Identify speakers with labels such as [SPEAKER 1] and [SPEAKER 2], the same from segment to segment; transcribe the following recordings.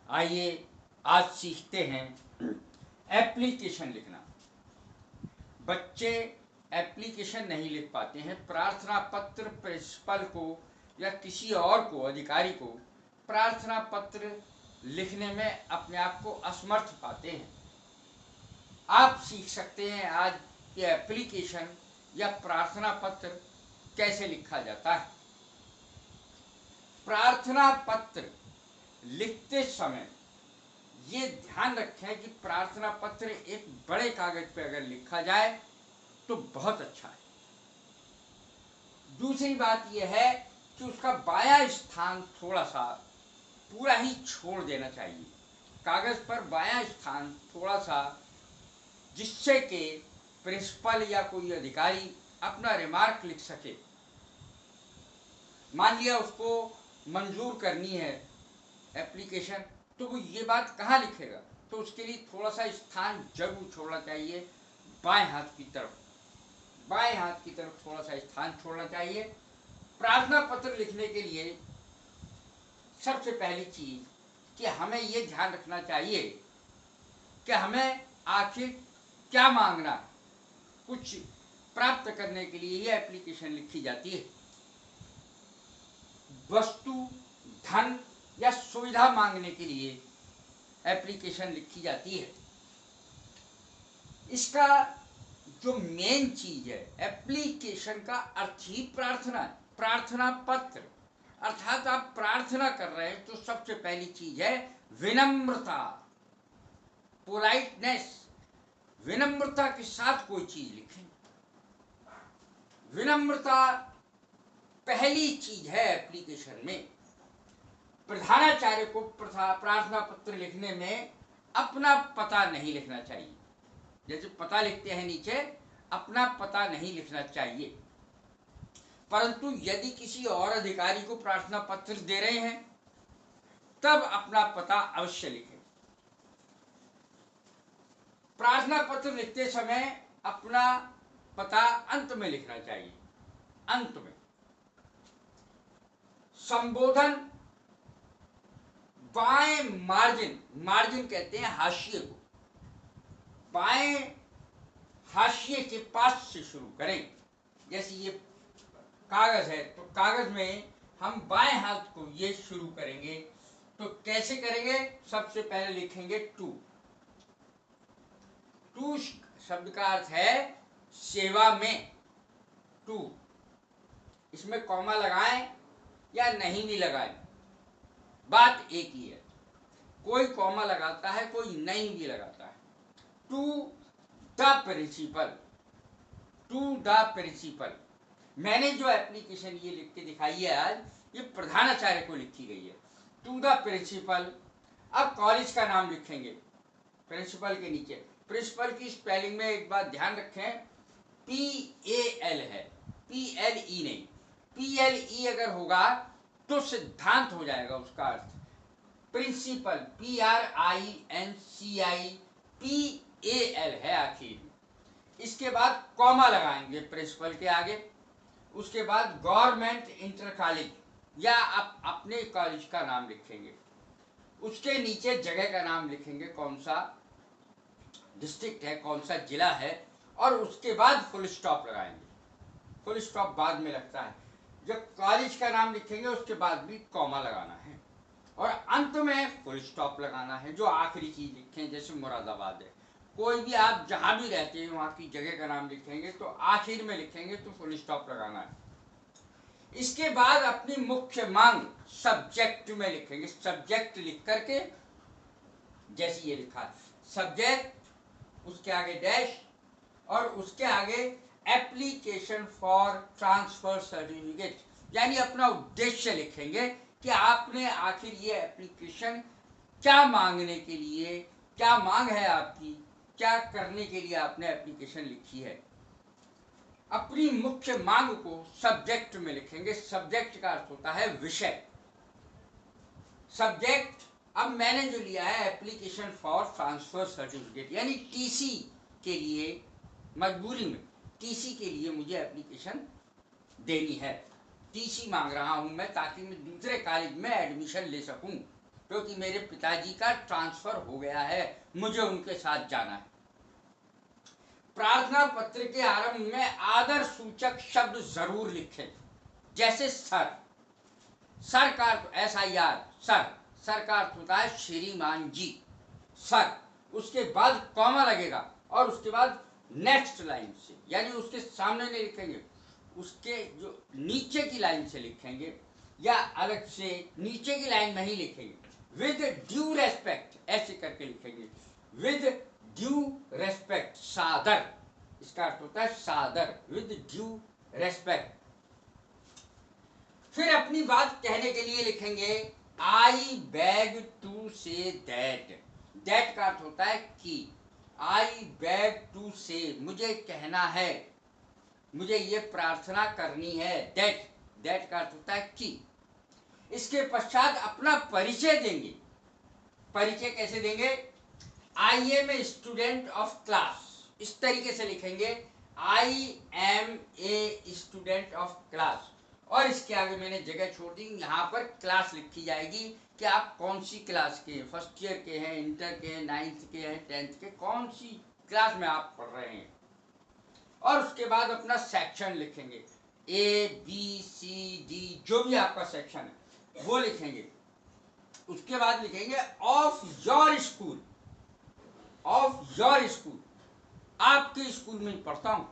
[SPEAKER 1] आइए आज सीखते हैं एप्लीकेशन लिखना। बच्चे एप्लीकेशन नहीं लिख पाते हैं। प्रार्थना पत्र प्रिंसिपल को या किसी और को, अधिकारी को प्रार्थना पत्र लिखने में अपने आप को असमर्थ पाते हैं। आप सीख सकते हैं आज कि एप्लीकेशन या प्रार्थना पत्र कैसे लिखा जाता है। प्रार्थना पत्र लिखते समय ये ध्यान रखें कि प्रार्थना पत्र एक बड़े कागज पे अगर लिखा जाए तो बहुत अच्छा है। दूसरी बात यह है कि उसका बायां स्थान थोड़ा सा पूरा ही छोड़ देना चाहिए, कागज पर बायां स्थान थोड़ा सा, जिससे कि प्रिंसिपल या कोई अधिकारी अपना रिमार्क लिख सके। मान लिया उसको मंजूर करनी है एप्लीकेशन, तो वो ये बात कहाँ लिखेगा? तो उसके लिए थोड़ा सा स्थान जरूर छोड़ना चाहिए बाएं हाथ की तरफ। बाएं हाथ की तरफ थोड़ा सा स्थान छोड़ना चाहिए। प्रार्थना पत्र लिखने के लिए सबसे पहली चीज कि हमें ये ध्यान रखना चाहिए कि हमें आखिर क्या मांगना है। कुछ प्राप्त करने के लिए ये एप्लीकेशन लिखी जाती है। वस्तु, धन या सुविधा मांगने के लिए एप्लीकेशन लिखी जाती है। इसका जो मेन चीज है, एप्लीकेशन का अर्थ ही प्रार्थना है। प्रार्थना पत्र अर्थात आप प्रार्थना कर रहे हैं तो सबसे पहली चीज है विनम्रता, पोलाइटनेस। विनम्रता के साथ कोई चीज लिखें। विनम्रता पहली चीज है एप्लीकेशन में। प्रधानाचार्य को प्रार्थना पत्र लिखने में अपना पता नहीं लिखना चाहिए। जैसे पता लिखते हैं नीचे, अपना पता नहीं लिखना चाहिए। परंतु यदि किसी और अधिकारी को प्रार्थना पत्र दे रहे हैं तब अपना पता अवश्य लिखें। प्रार्थना पत्र लिखते समय अपना पता अंत में लिखना चाहिए। अंत में संबोधन बाएं मार्जिन, मार्जिन कहते हैं हाशिए को, बाएं हाशिए के पास से शुरू करें। जैसे ये कागज है तो कागज में हम बाएं हाथ को ये शुरू करेंगे तो कैसे करेंगे? सबसे पहले लिखेंगे टू। टू शब्द का अर्थ है सेवा में। टू, इसमें कॉमा लगाएं या नहीं भी लगाएं, बात एक ही है। कोई कॉमा लगाता है, कोई नहीं भी लगाता है। To the principal, to the principal. मैंने जो एप्लीकेशन ये लिख के दिखाई है आज, ये प्रधानाचार्य को लिखी गई है। To the principal. अब कॉलेज का नाम लिखेंगे प्रिंसिपल के नीचे। प्रिंसिपल की स्पेलिंग में एक बात ध्यान रखें, PAL है, PLE नहीं। PLE अगर होगा तो सिद्धांत हो जाएगा उसका अर्थ। प्रिंसिपल PRINCIPAL है आखिर। इसके बाद कॉमा लगाएंगे प्रिंसिपल के आगे। उसके बाद गवर्नमेंट इंटर कॉलेज या आप अपने कॉलेज का नाम लिखेंगे। उसके नीचे जगह का नाम लिखेंगे, कौन सा डिस्ट्रिक्ट है, कौन सा जिला है, और उसके बाद फुल स्टॉप लगाएंगे। फुल स्टॉप बाद में लगता है। जब कॉलेज का नाम लिखेंगे उसके बाद भी कॉमा लगाना है और अंत में फुल स्टॉप लगाना है। जो आखिरी चीज लिखें, जैसे मुरादाबाद है, कोई भी आप जहां भी रहते हैं वहां की जगह का नाम लिखेंगे तो आखिर में लिखेंगे तो फुल स्टॉप लगाना है। इसके बाद अपनी मुख्य मांग सब्जेक्ट में लिखेंगे। सब्जेक्ट लिख करके, जैसे ये लिखा सब्जेक्ट, उसके आगे डैश और उसके आगे एप्लीकेशन फॉर ट्रांसफर सर्टिफिकेट, यानी अपना उद्देश्य लिखेंगे कि आपने आखिर ये एप्लीकेशन क्या मांगने के लिए, क्या मांग है आपकी, क्या करने के लिए आपने एप्लीकेशन लिखी है। अपनी मुख्य मांग को सब्जेक्ट में लिखेंगे। सब्जेक्ट का अर्थ होता है विषय। सब्जेक्ट, अब मैंने जो लिया है एप्लीकेशन फॉर ट्रांसफर सर्टिफिकेट, यानी टीसी के लिए, मजबूरी में टीसी के लिए मुझे एप्लीकेशन देनी है। टीसी मांग रहा हूं मैं ताकि मैं दूसरे कॉलेज में एडमिशन ले सकूं। क्योंकि मेरे पिताजी का ट्रांसफर हो गया है, मुझे उनके साथ जाना है। प्रार्थना पत्र के आरंभ में आदर सूचक शब्द जरूर लिखें, जैसे सर। सर का SIR, सर। सर का अर्थ होता है श्रीमान जी, सर। उसके बाद कॉमा लगेगा और उसके बाद नेक्स्ट लाइन से, यानी उसके सामने नहीं लिखेंगे, उसके जो नीचे की लाइन से लिखेंगे, या अलग से नीचे की लाइन में ही लिखेंगे। विद ड्यू रेस्पेक्ट ऐसे करके लिखेंगे, विद ड्यू रेस्पेक्ट, सादर। इसका अर्थ होता है सादर, विद ड्यू रेस्पेक्ट। फिर अपनी बात कहने के लिए लिखेंगे I beg to say that. That का अर्थ होता है कि, आई बैग टू से, मुझे कहना है, मुझे ये प्रार्थना करनी है। दैट, दैट का अर्थ होता है कि। इसके पश्चात अपना परिचय देंगे। परिचय कैसे देंगे? I am a student of class, इस तरीके से लिखेंगे, I am a student of class. और इसके आगे मैंने जगह छोड़ दी, यहाँ पर क्लास लिखी जाएगी कि आप कौन सी क्लास के हैं, फर्स्ट ईयर के हैं, इंटर के हैं, 9th के हैं, 10th के, कौन सी क्लास में आप पढ़ रहे हैं। और उसके बाद अपना सेक्शन लिखेंगे, ABCD, जो भी आपका सेक्शन है वो लिखेंगे। उसके बाद लिखेंगे of your school, of your school, आपके स्कूल में पढ़ता हूं,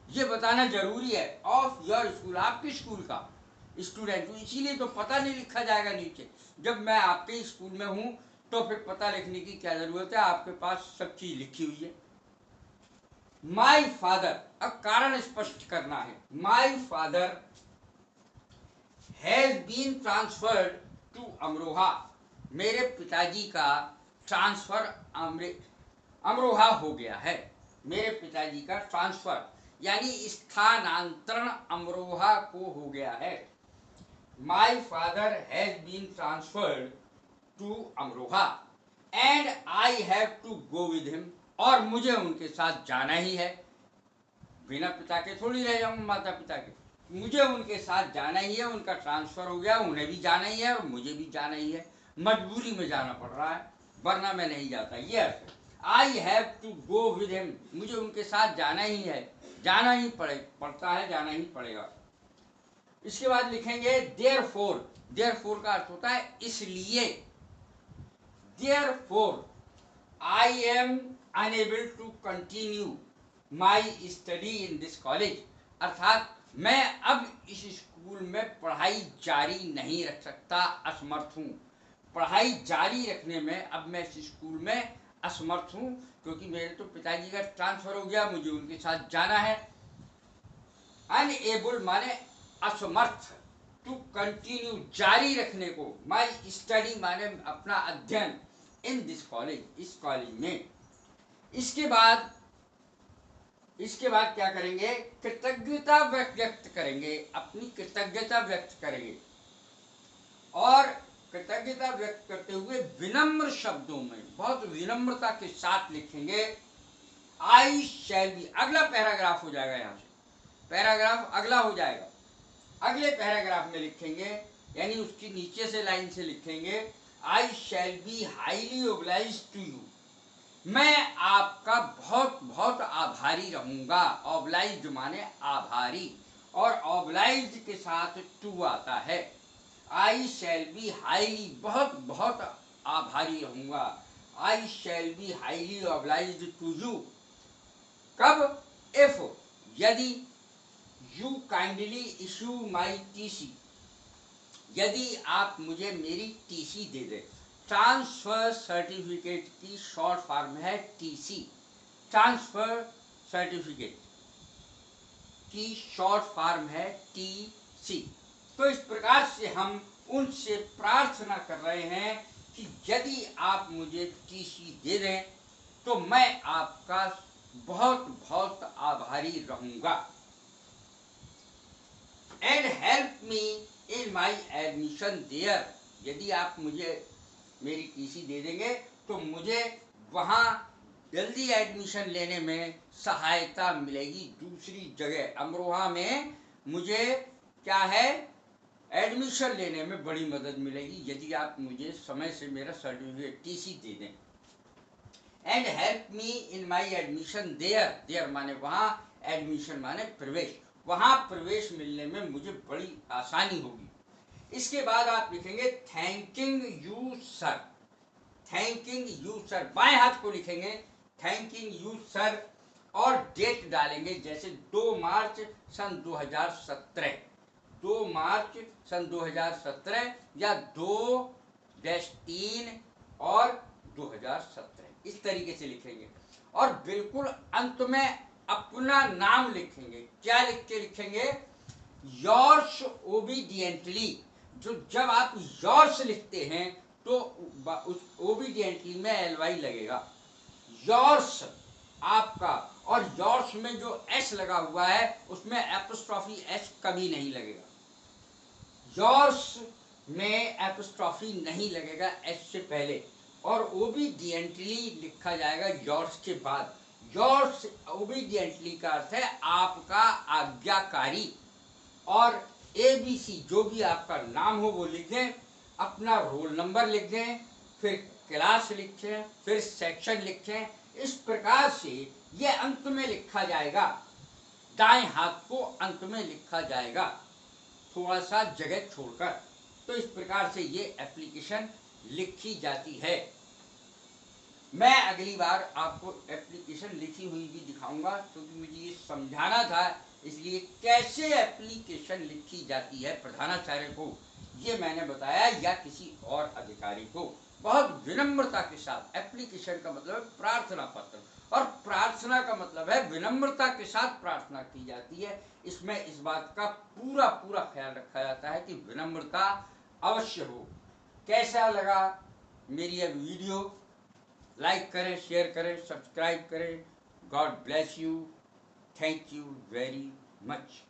[SPEAKER 1] ये बताना जरूरी है। ऑफ योर स्कूल, आपके स्कूल का स्टूडेंट हूँ, इसीलिए तो पता नहीं लिखा जाएगा नीचे। जब मैं आपके स्कूल में हूं तो फिर पता लिखने की क्या जरूरत है, आपके पास सब चीज लिखी हुई है। माई फादर, अब कारण स्पष्ट करना है। My father has been transferred to Amroha, मेरे पिताजी का ट्रांसफर अमरोहा हो गया है। मेरे पिताजी का ट्रांसफर यानी स्थानांतरण अमरोहा को हो गया है। My father has been transferred to Amroha and I have to go with him, और मुझे उनके साथ जाना ही है। बिना पिता के थोड़ी रह जाऊंगा, माता पिता के, मुझे उनके साथ जाना ही है। उनका ट्रांसफर हो गया, उन्हें भी जाना ही है और मुझे भी जाना ही है। मजबूरी में जाना पड़ रहा है, वरना मैं नहीं जाता, ये अर्थ है। I have to go with him, मुझे उनके साथ जाना ही है, जाना ही पड़ता है, जाना ही पड़ेगा। इसके बाद लिखेंगे देयरफॉर। देयरफॉर का अर्थ होता है इसलिए। Therefore I am unable to continue my study in this college, अर्थात मैं अब इस स्कूल में पढ़ाई जारी नहीं रख सकता, असमर्थ हूँ। पढ़ाई जारी रखने में अब मैं इस स्कूल में असमर्थ हूँ, क्योंकि मेरे तो पिताजी का ट्रांसफर हो गया, मुझे उनके साथ जाना है। अनएबल माने असमर्थ, टू कंटिन्यू जारी रखने को, माई स्टडी माने अपना अध्ययन, इन दिस कॉलेज, इस कॉलेज में। इसके बाद क्या करेंगे? कृतज्ञता व्यक्त करेंगे, अपनी कृतज्ञता व्यक्त करेंगे। और कृतज्ञता व्यक्त करते हुए विनम्र शब्दों में, बहुत विनम्रता के साथ लिखेंगे आई शैल बी। अगला पैराग्राफ हो जाएगा, यहाँ से पैराग्राफ अगला हो जाएगा। अगले पैराग्राफ में लिखेंगे, यानी उसकी नीचे से लाइन से लिखेंगे, I shall be highly oblige to you, मैं आपका बहुत बहुत आभारी रहूंगा। ऑब्लाइज माने आभारी, और ऑब्लाइज के साथ टू आता है। आई शैल बी हाईली, बहुत बहुत आभारी रहूंगा। I shall be highly oblige to you. कब? इफ, यदि, you kindly issue my TC, यदि आप मुझे मेरी TC दे दें। ट्रांसफर सर्टिफिकेट की शॉर्ट फॉर्म है TC। ट्रांसफर सर्टिफिकेट की शॉर्ट फॉर्म है TC। तो इस प्रकार से हम उनसे प्रार्थना कर रहे हैं कि यदि आप मुझे TC दे दें तो मैं आपका बहुत बहुत आभारी रहूंगा। And help me in my admission there, यदि आप मुझे मेरी TC दे देंगे तो मुझे वहाँ जल्दी एडमिशन लेने में सहायता मिलेगी। दूसरी जगह अमरोहा में मुझे क्या है, एडमिशन लेने में बड़ी मदद मिलेगी यदि आप मुझे समय से मेरा सर्टिफिकेट टीसी दे दें। And help me in my admission there, there माने वहाँ, एडमिशन माने प्रवेश, वहाँ प्रवेश मिलने में मुझे बड़ी आसानी होगी। इसके बाद आप लिखेंगे thanking you sir, thanking you sir, बाएं हाथ को लिखेंगे थैंकिंग यू सर और डेट डालेंगे जैसे 2 मार्च सन 2017, 2 मार्च सन 2017 या 2-3 और 2017, इस तरीके से लिखेंगे। और बिल्कुल अंत में अपना नाम लिखेंगे। क्या लिख के लिखेंगे? Yours obediently. जो जब आप योर्स लिखते हैं तो उस ओबीडियंटली में एलवाई लगेगा, योर्स आपका, और योर्स में जो एस लगा हुआ है उसमें एपोस्ट्रॉफी एस कभी नहीं लगेगा, योर्स में एपोस्ट्रॉफी नहीं लगेगा एस से पहले, और ओबीडियंटली लिखा जाएगा योर्स के बाद। योर्स ओबीडियंटली का अर्थ है आपका आज्ञाकारी। और ABC जो भी आपका नाम हो वो लिख दें, अपना रोल नंबर लिख दें, फिर क्लास लिखें, फिर सेक्शन लिखें। इस प्रकार से ये अंत में लिखा जाएगा, दाएं हाथ को अंत में लिखा जाएगा थोड़ा सा जगह छोड़कर। तो इस प्रकार से ये एप्लीकेशन लिखी जाती है। मैं अगली बार आपको एप्लीकेशन लिखी हुई भी दिखाऊंगा क्योंकि मुझे ये समझाना था, इसलिए कैसे एप्लीकेशन लिखी जाती है प्रधानाचार्य को ये मैंने बताया, या किसी और अधिकारी को, बहुत विनम्रता के साथ। एप्लीकेशन का मतलब है प्रार्थना पत्र, और प्रार्थना का मतलब है विनम्रता के साथ प्रार्थना की जाती है। इसमें इस बात का पूरा पूरा ख्याल रखा जाता है कि विनम्रता अवश्य हो। कैसा लगा मेरी यह वीडियो? लाइक करें, शेयर करें, सब्सक्राइब करें। God bless you. Thank you very much.